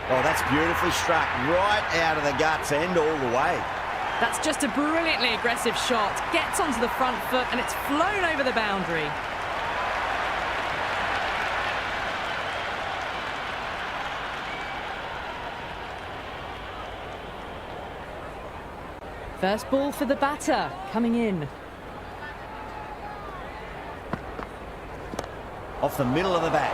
Oh, that's beautifully struck. Right out of the guts and all the way. That's just a brilliantly aggressive shot. Gets onto the front foot and it's flown over the boundary. First ball for the batter, coming in. Off the middle of the bat.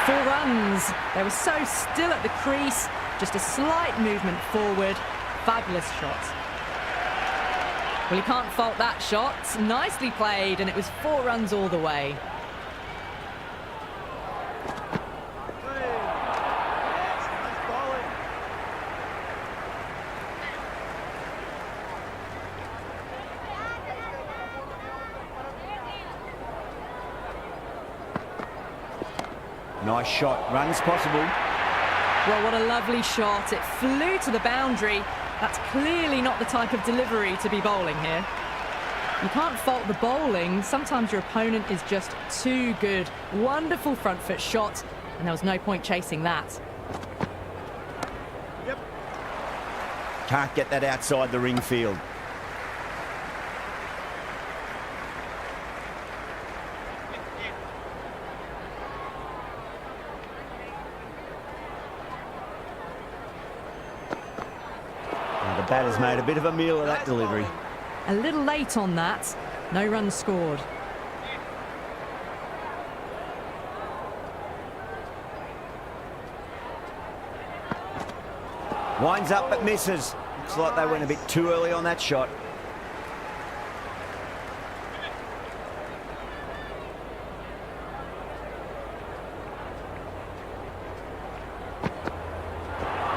4 runs. They were so still at the crease. Just a slight movement forward. Fabulous shot. Well, you can't fault that shot. Nicely played, and it was 4 runs all the way. Nice shot. Runs possible. Well, what a lovely shot. It flew to the boundary. That's clearly not the type of delivery to be bowling here. You can't fault the bowling. Sometimes your opponent is just too good. Wonderful front foot shot, and there was no point chasing that. Yep. Can't get that outside the ring field. The batter's made a bit of a meal of that delivery. A little late on that. No runs scored. Winds up but misses. Looks like they went a bit too early on that shot.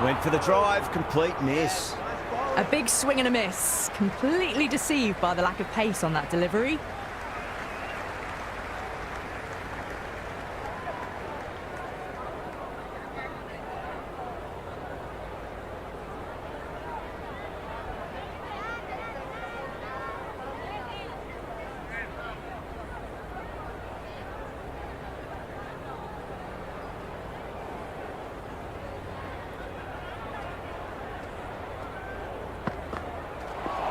Went for the drive, complete miss. A big swing and a miss. Completely deceived by the lack of pace on that delivery.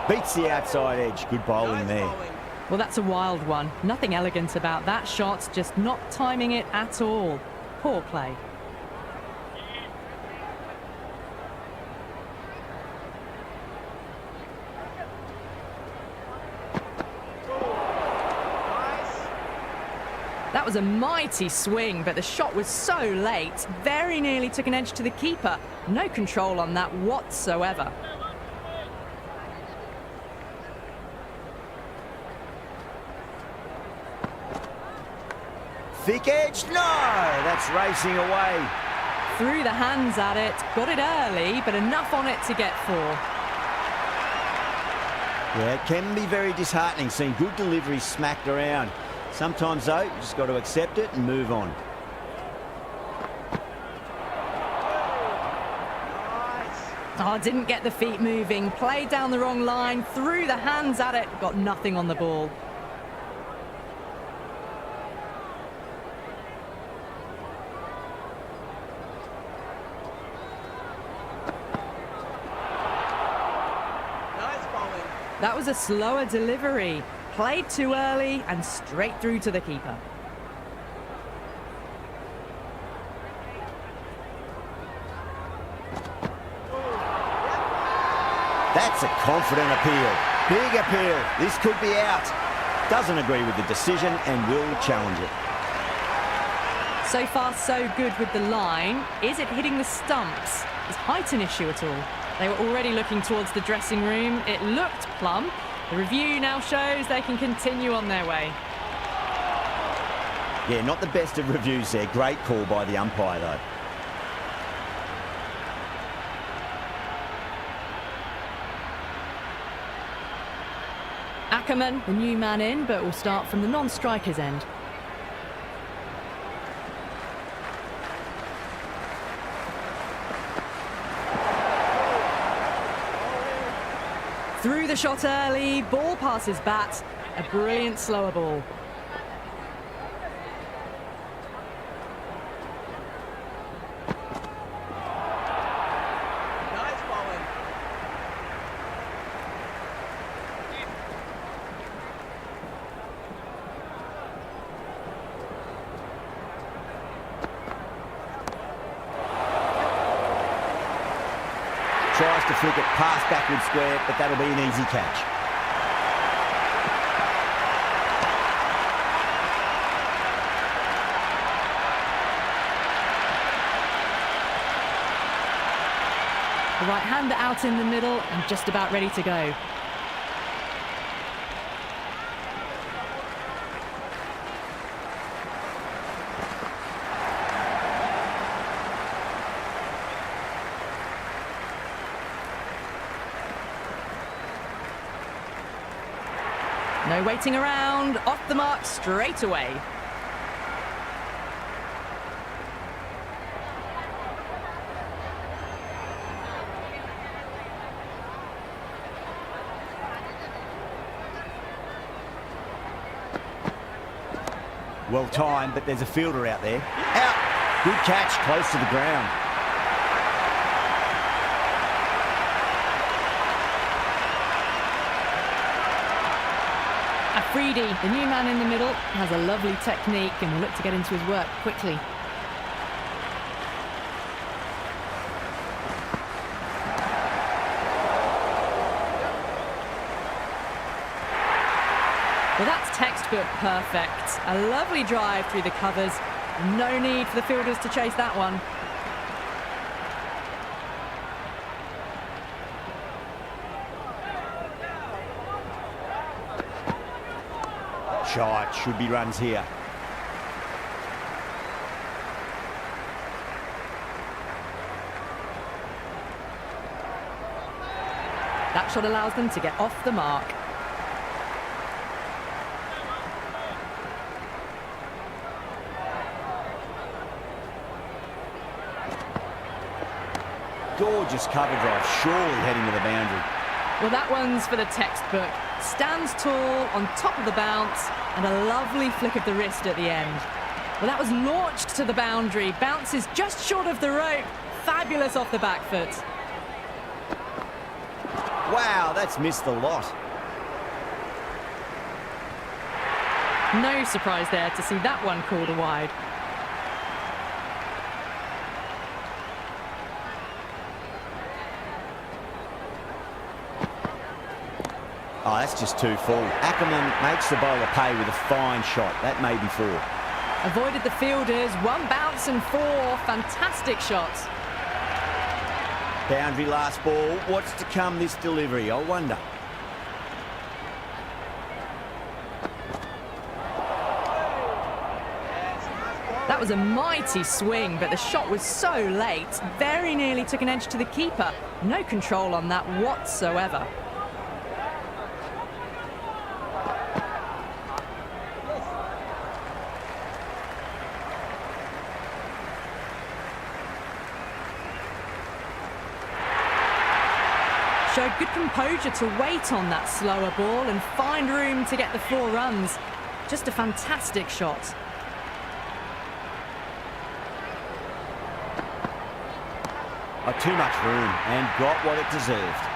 Beats the outside edge. Good bowling there. Well, that's a wild one. Nothing elegant about that shot, just not timing it at all. Poor play. That was a mighty swing, but the shot was so late. Very nearly took an edge to the keeper. No control on that whatsoever. Thick edge, no! That's racing away. Threw the hands at it, got it early, but enough on it to get 4. Yeah, it can be very disheartening seeing good deliveries smacked around. Sometimes, though, you just got to accept it and move on. Oh, didn't get the feet moving, played down the wrong line, threw the hands at it, got nothing on the ball. That was a slower delivery. Played too early and straight through to the keeper. That's a confident appeal. Big appeal. This could be out. Doesn't agree with the decision and will challenge it. So far, so good with the line. Is it hitting the stumps? Is height an issue at all? They were already looking towards the dressing room. It looked plumb. The review now shows they can continue on their way. Yeah, not the best of reviews there. Great call by the umpire, though. Ackerman, the new man in, but will start from the non-striker's end. Threw the shot early, ball passes bat, a brilliant slower ball. Tries to flick it past backward square, but that'll be an easy catch. The right-hander out in the middle and just about ready to go. No waiting around, off the mark straight away. Well timed, but there's a fielder out there. Out! Good catch, close to the ground. Afridi, the new man in the middle, has a lovely technique and will look to get into his work quickly. Well, that's textbook perfect. A lovely drive through the covers. No need for the fielders to chase that one. Shot, should be runs here. That shot allows them to get off the mark. Gorgeous cover drive, surely heading to the boundary. Well, that one's for the textbook. Stands tall on top of the bounce and a lovely flick of the wrist at the end. Well, that was launched to the boundary. Bounces just short of the rope. Fabulous off the back foot. Wow, that's missed the lot. No surprise there to see that one called a wide. Oh, that's just too full. Ackerman makes the bowler pay with a fine shot. That may be four. Avoided the fielders. One bounce and four. Fantastic shots. Boundary last ball. What's to come this delivery? I wonder. That was a mighty swing, but the shot was so late. Very nearly took an edge to the keeper. No control on that whatsoever. Showed good composure to wait on that slower ball and find room to get the 4 runs. Just a fantastic shot. Too much room and got what it deserved.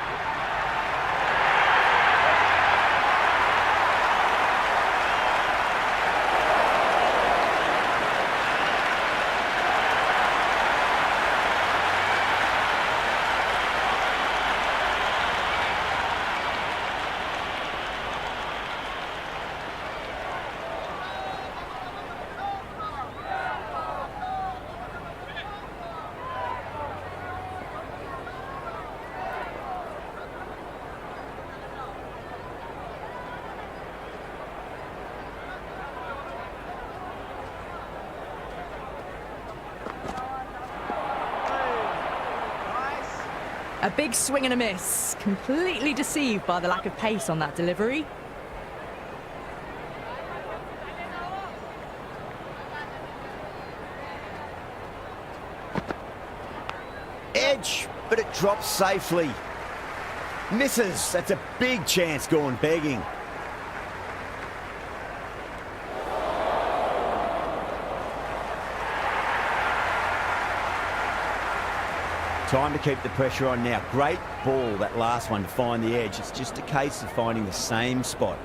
A big swing and a miss. Completely deceived by the lack of pace on that delivery. Edge, but it drops safely. Misses. That's a big chance gone begging. Time to keep the pressure on now. Great ball, that last one, to find the edge. It's just a case of finding the same spot.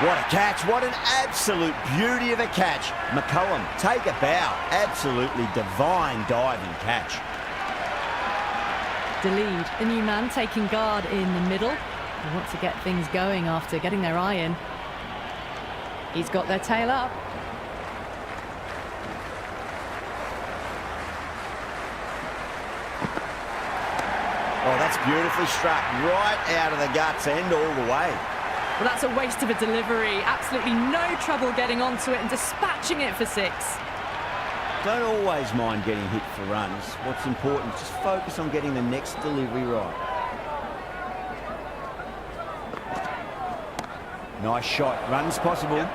What a catch. What an absolute beauty of a catch. McCullum, take a bow. Absolutely divine diving catch. Delede, the new man, taking guard in the middle. They want to get things going after getting their eye in. He's got their tail up. Oh, that's beautifully struck. Right out of the guts end all the way. Well, that's a waste of a delivery. Absolutely no trouble getting onto it and dispatching it for 6. Don't always mind getting hit for runs. What's important is just focus on getting the next delivery right. Nice shot. Runs possible.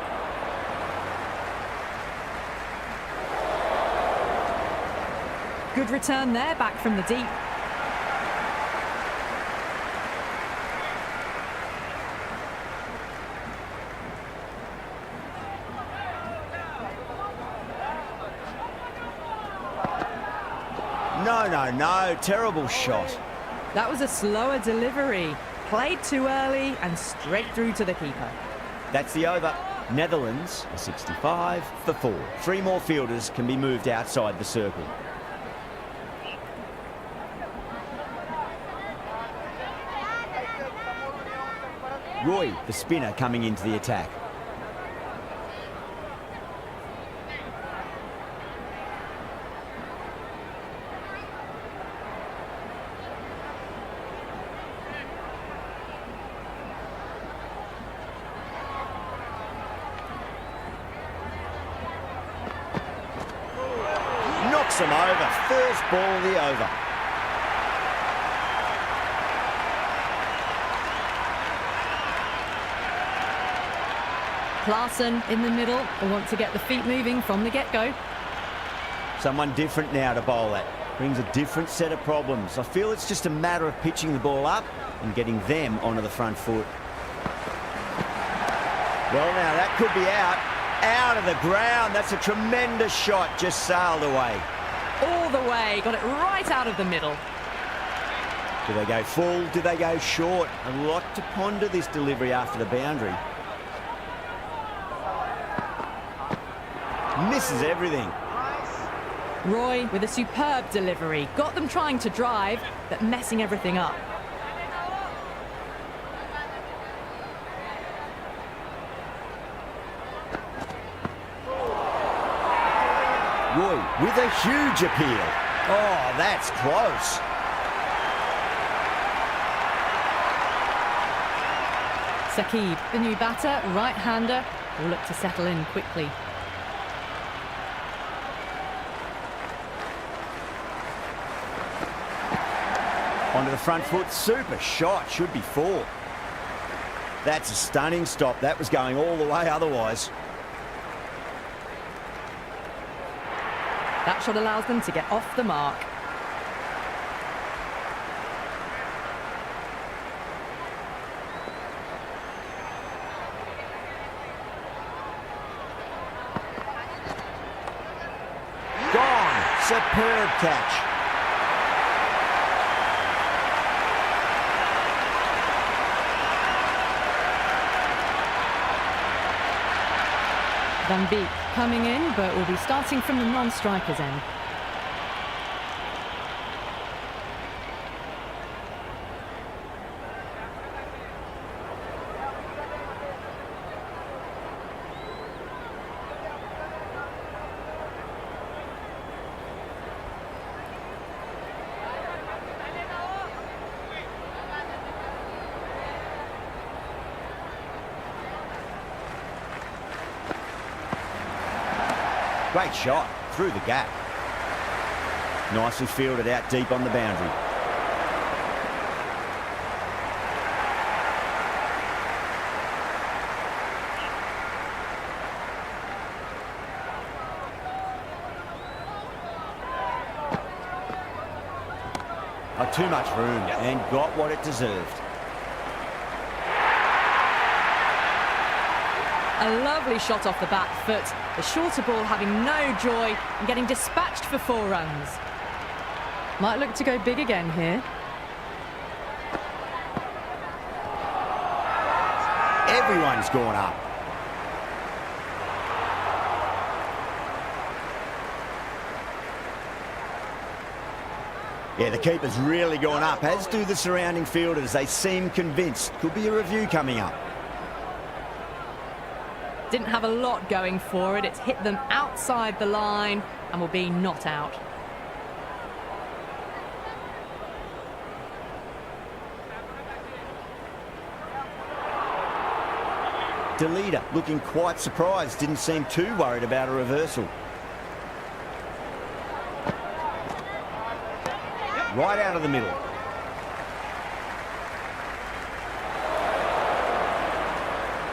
Good return there, back from the deep. No. Terrible shot. That was a slower delivery. Played too early and straight through to the keeper. That's the over. Netherlands are 65 for 4. 3 more fielders can be moved outside the circle. Roy, the spinner, coming into the attack. Knocks him over. First ball of the over. Klaassen in the middle. They want to get the feet moving from the get-go. Someone different now to bowl at. Brings a different set of problems. I feel it's just a matter of pitching the ball up and getting them onto the front foot. Well, now that could be out. Out of the ground. That's a tremendous shot. Just sailed away. All the way. Got it right out of the middle. Do they go full? Do they go short? A lot to ponder this delivery after the boundary. Misses everything. Roy with a superb delivery. Got them trying to drive, but messing everything up. Roy with a huge appeal. Oh, that's close. Saqib, the new batter, right-hander, will look to settle in quickly. Onto the front foot, super shot, should be 4. That's a stunning stop. That was going all the way otherwise. That shot allows them to get off the mark. Gone. Superb catch. Van Beek coming in, but will be starting from the non-striker's end. Great shot through the gap. Nicely fielded out deep on the boundary. Oh, too much room and got what it deserved. A lovely shot off the back foot. The shorter ball having no joy and getting dispatched for 4 runs. Might look to go big again here. Everyone's gone up. Yeah, the keeper's really gone up, as do the surrounding fielders. They seem convinced. Could be a review coming up. Didn't have a lot going for it. It's hit them outside the line and will be not out. Delita looking quite surprised. Didn't seem too worried about a reversal. Right out of the middle.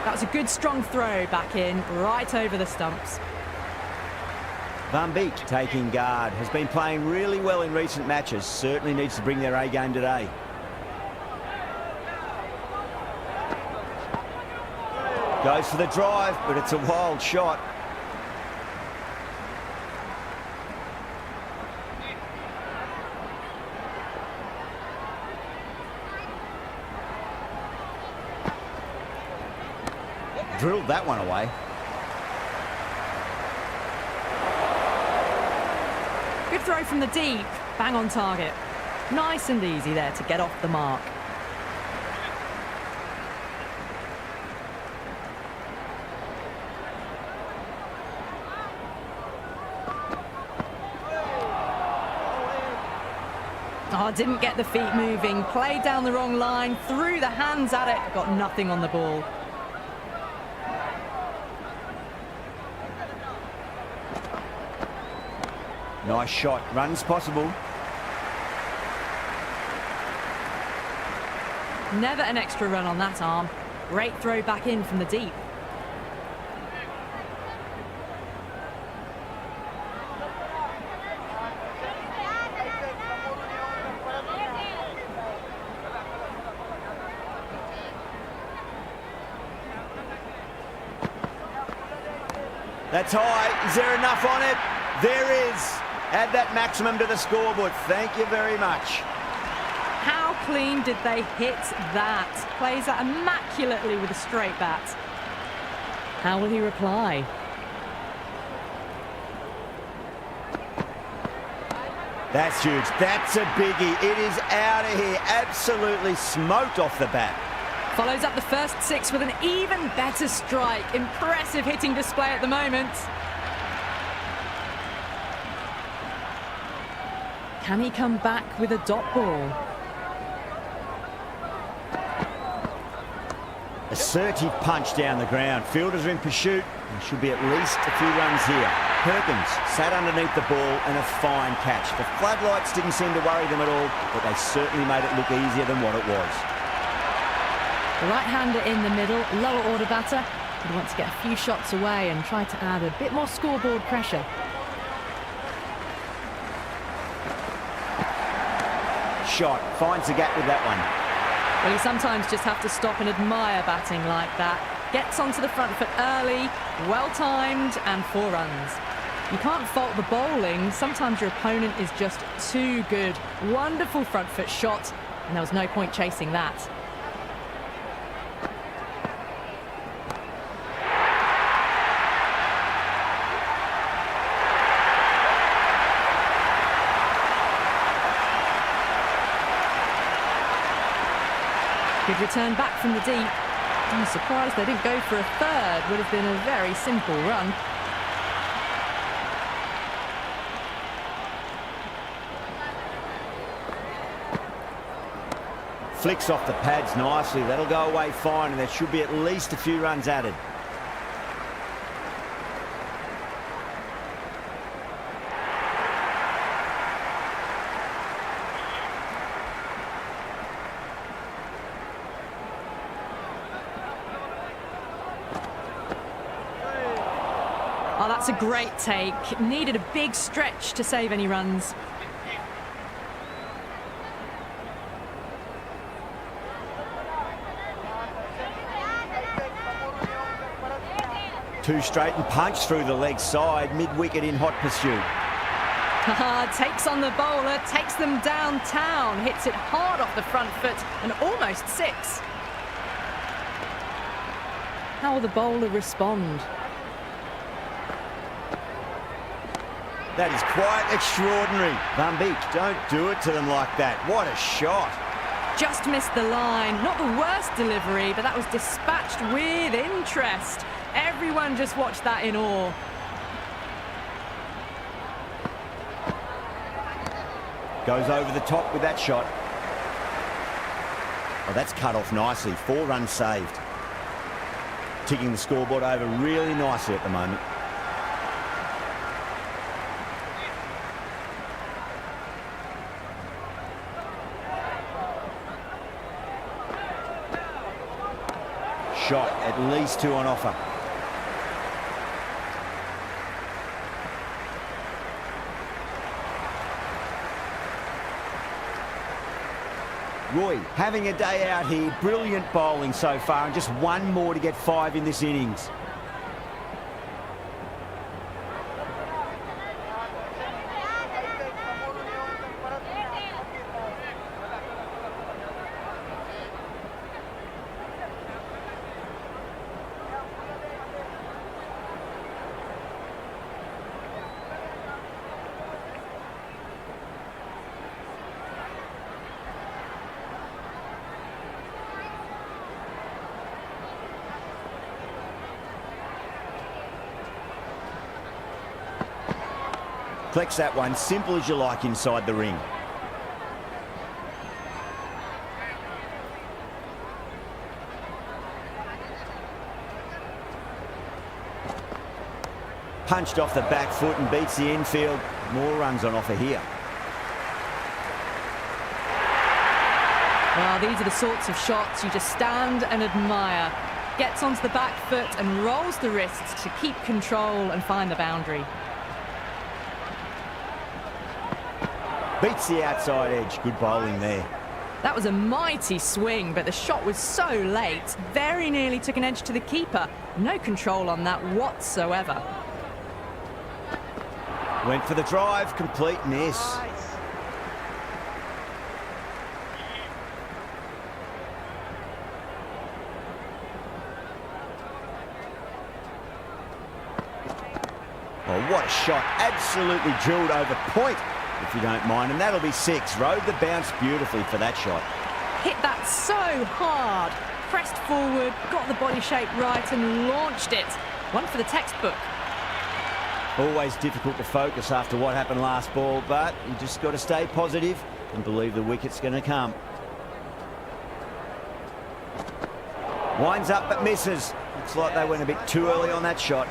That was a good strong throw back in, right over the stumps. Van Beek taking guard. Has been playing really well in recent matches. Certainly needs to bring their A game today. Goes for the drive, but it's a wild shot. Drilled that one away. Good throw from the deep, bang on target. Nice and easy there to get off the mark. Oh, didn't get the feet moving, played down the wrong line, threw the hands at it, got nothing on the ball. Nice shot. Runs possible. Never an extra run on that arm. Great throw back in from the deep. That's high. Is there enough on it? There is. Add that maximum to the scoreboard. Thank you very much. How clean did they hit that? Plays that immaculately with a straight bat. How will he reply? That's huge. That's a biggie. It is out of here. Absolutely smoked off the bat. Follows up the first six with an even better strike. Impressive hitting display at the moment. Can he come back with a dot ball? Assertive punch down the ground. Fielders are in pursuit. There should be at least a few runs here. Perkins sat underneath the ball and a fine catch. The floodlights didn't seem to worry them at all, but they certainly made it look easier than what it was. The right-hander in the middle, lower order batter. Would want to get a few shots away and try to add a bit more scoreboard pressure. Shot. Finds the gap with that one. Well, you sometimes just have to stop and admire batting like that. Gets onto the front foot early, well-timed, and 4 runs. You can't fault the bowling. Sometimes your opponent is just too good. Wonderful front foot shot, and there was no point chasing that. Good return back from the deep. I'm surprised they didn't go for a third. Would have been a very simple run. Flicks off the pads nicely. That'll go away fine, and there should be at least a few runs added. Oh, that's a great take. Needed a big stretch to save any runs. Two straight and punch through the leg side, mid-wicket in hot pursuit. Takes on the bowler, takes them downtown, hits it hard off the front foot and almost 6. How will the bowler respond? That is quite extraordinary. Van Beek, don't do it to them like that. What a shot. Just missed the line. Not the worst delivery, but that was dispatched with interest. Everyone just watched that in awe. Goes over the top with that shot. Oh, that's cut off nicely. 4 runs saved. Ticking the scoreboard over really nicely at the moment. Shot, at least 2 on offer. Roy having a day out here. Brilliant bowling so far, and just 1 more to get 5 in this innings. Collects that one, simple as you like, inside the ring. Punched off the back foot and beats the infield. More runs on offer here. Well, these are the sorts of shots you just stand and admire. Gets onto the back foot and rolls the wrists to keep control and find the boundary. Beats the outside edge. Good bowling there. That was a mighty swing, but the shot was so late. Very nearly took an edge to the keeper. No control on that whatsoever. Went for the drive. Complete miss. Oh, what a shot. Absolutely drilled over point, if you don't mind, and that'll be 6. Rode the bounce beautifully for that shot. Hit that so hard. Pressed forward, got the body shape right and launched it. One for the textbook. Always difficult to focus after what happened last ball, but you just got to stay positive and believe the wicket's going to come. Winds up but misses. Looks like they went a bit too early on that shot.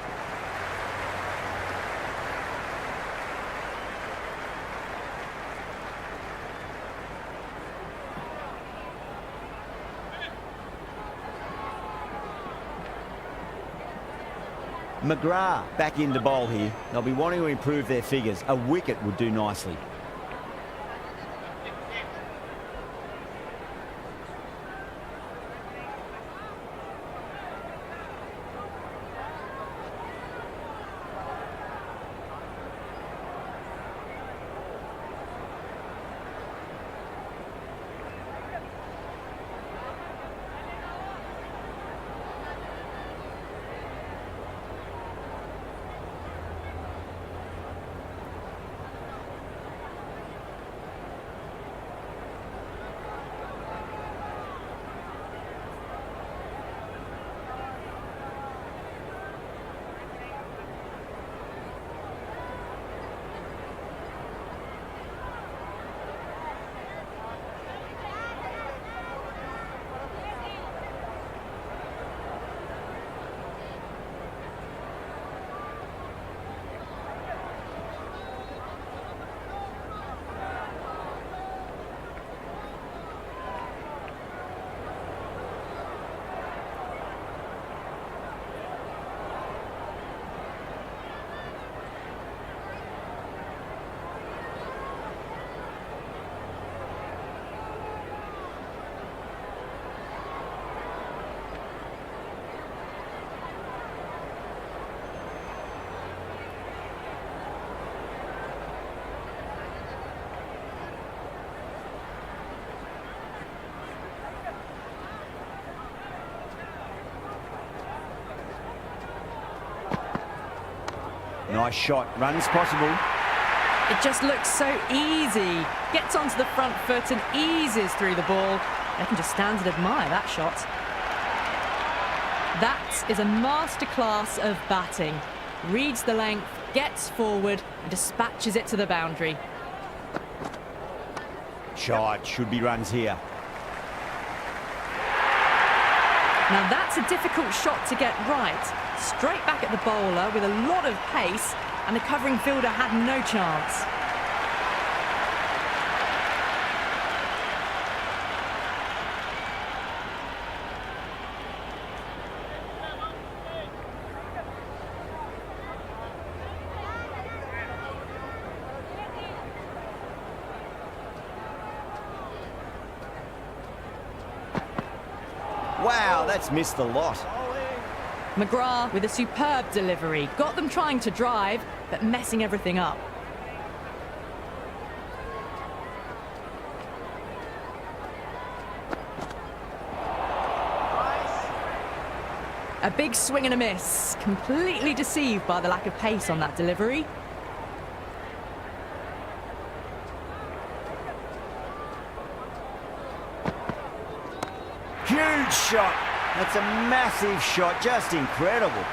McGrath back into bowl here. They'll be wanting to improve their figures. A wicket would do nicely. Nice shot. Runs possible. It just looks so easy. Gets onto the front foot and eases through the ball. They can just stand and admire that shot. That is a masterclass of batting. Reads the length, gets forward and dispatches it to the boundary. Shot, should be runs here. Now that's a difficult shot to get right. Straight back at the bowler with a lot of pace, and the covering fielder had no chance. Wow, that's missed the lot. McGrath with a superb delivery. Got them trying to drive, but messing everything up. A big swing and a miss. Completely deceived by the lack of pace on that delivery. Huge shot. That's a massive shot, just incredible.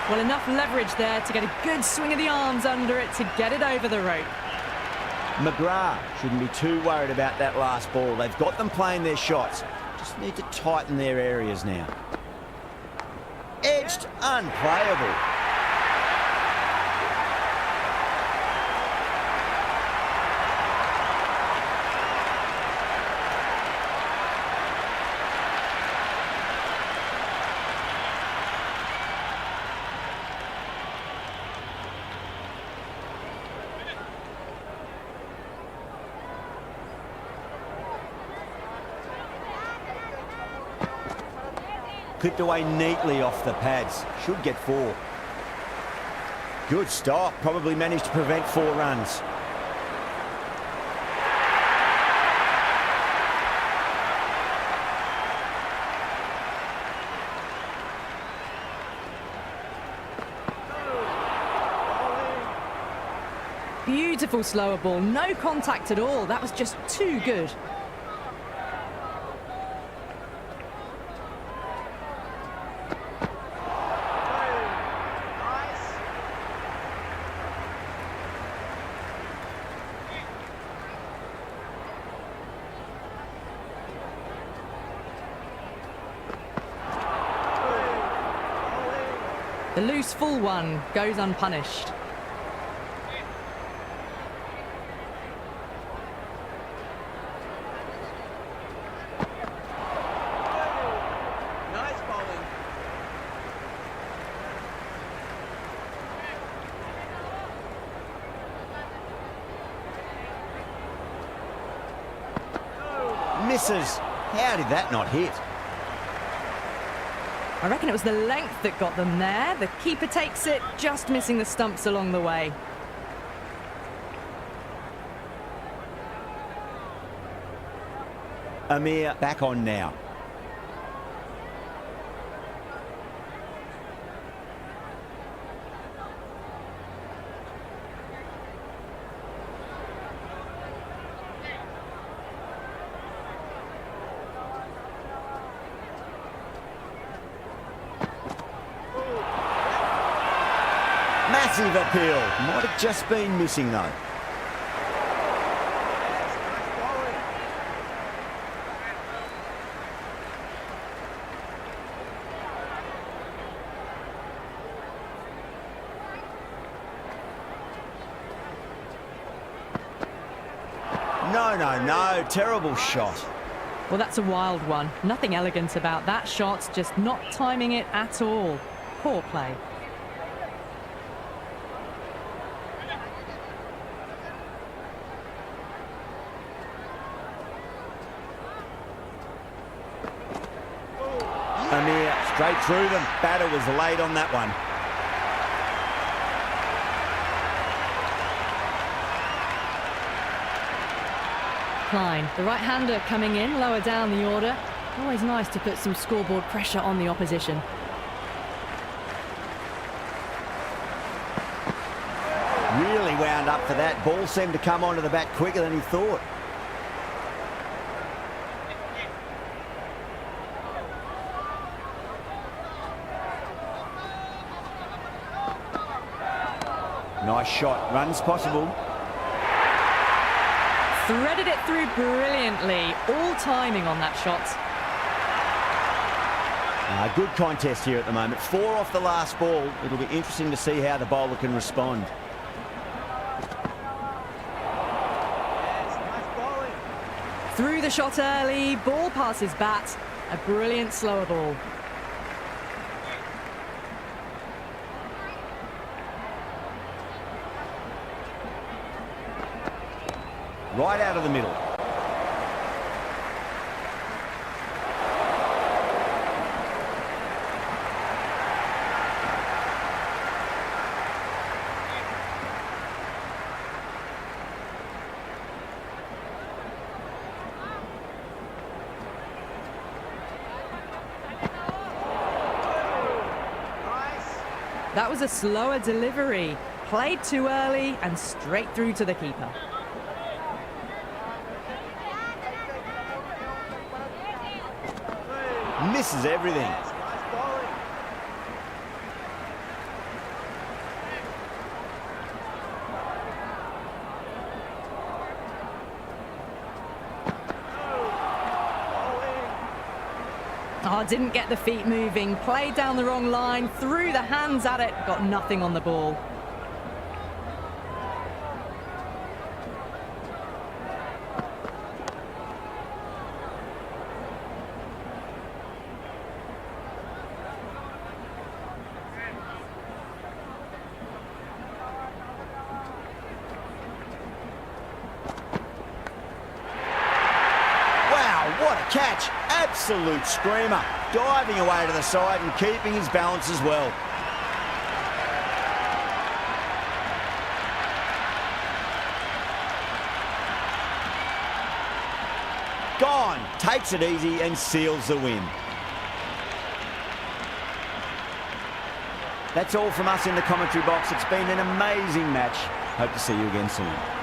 Well, enough leverage there to get a good swing of the arms under it to get it over the rope. McGrath shouldn't be too worried about that last ball. They've got them playing their shots. Just need to tighten their areas now. Edged, unplayable. Clipped away neatly off the pads. Should get 4. Good stop. Probably managed to prevent 4 runs. Beautiful slower ball. No contact at all. That was just too good. The loose full one goes unpunished. Nice bowling. Misses. How did that not hit? I reckon it was the length that got them there. The keeper takes it, just missing the stumps along the way. Amir back on now. Massive appeal. Might have just been missing though. No. Terrible shot. Well, that's a wild one. Nothing elegant about that shot, just not timing it at all. Poor play. Amir straight through them. Batter was late on that one. Klein, the right-hander coming in, lower down the order. Always nice to put some scoreboard pressure on the opposition. Really really wound up for that. Ball seemed to come onto the bat quicker than he thought. Nice shot. Runs possible. Threaded it through brilliantly. All timing on that shot. Good contest here at the moment. 4 off the last ball. It'll be interesting to see how the bowler can respond. Through the shot early. Ball past his bat. A brilliant slower ball. Right out of the middle. That was a slower delivery. Played too early and straight through to the keeper. Misses everything. Oh, didn't get the feet moving. Played down the wrong line. Threw the hands at it. Got nothing on the ball. What a catch. Absolute screamer. Diving away to the side and keeping his balance as well. Gone. Takes it easy and seals the win. That's all from us in the commentary box. It's been an amazing match. Hope to see you again soon.